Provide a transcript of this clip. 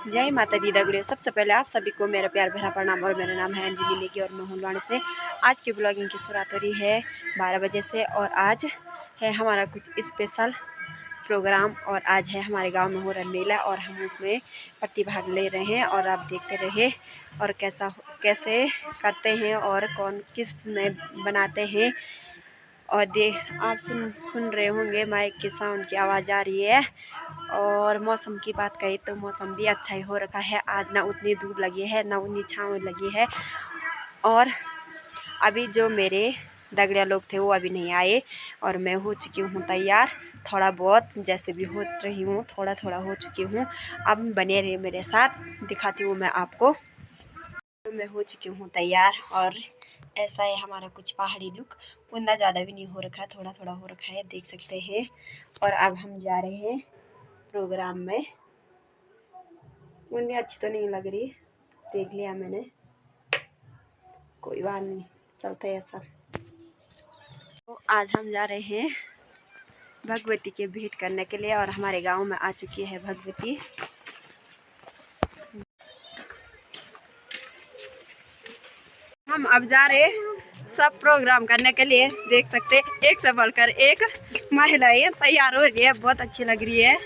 जय माता दी दगड़ियों। सबसे पहले आप सभी को मेरा प्यार भरा प्रणाम और मेरा नाम है अंजलि नेगी और मैं हूँ लुधियाना से। आज की ब्लॉगिंग की शुरुआत हो रही है 12 बजे से और आज है हमारा कुछ स्पेशल प्रोग्राम और आज है हमारे गांव में हो रहा मेला और हम उसमें प्रतिभाग ले रहे हैं और आप देखते रहे और कैसे करते हैं और कौन किस में बनाते हैं। और आप सुन रहे होंगे माइक के साउंड की आवाज़ आ रही है। और मौसम की बात करें तो मौसम भी अच्छा ही हो रखा है। आज ना उतनी धूप लगी है ना उतनी छाँव लगी है। और अभी जो मेरे दगड़िया लोग थे वो अभी नहीं आए और मैं हो चुकी हूँ तैयार। थोड़ा बहुत जैसे भी हो रही हूँ, थोड़ा थोड़ा हो चुकी हूँ। अब बने रहे मेरे साथ, दिखाती हूँ मैं आपको। तो मैं हो चुकी हूँ तैयार और ऐसा है हमारा कुछ पहाड़ी लुक। उतना ज़्यादा भी नहीं हो रखा, थोड़ा थोड़ा हो रखा है, देख सकते हैं। और अब हम जा रहे हैं प्रोग्राम में। उतनी अच्छी तो नहीं लग रही, देख लिया मैंने, कोई बात नहीं, चलते हैं ऐसा। तो आज हम जा रहे हैं भगवती के भेंट करने के लिए और हमारे गांव में आ चुकी है भगवती। हम अब जा रहे सब प्रोग्राम करने के लिए, देख सकते एक से बढ़कर एक महिलाएं तैयार हो रही है, बहुत अच्छी लग रही है।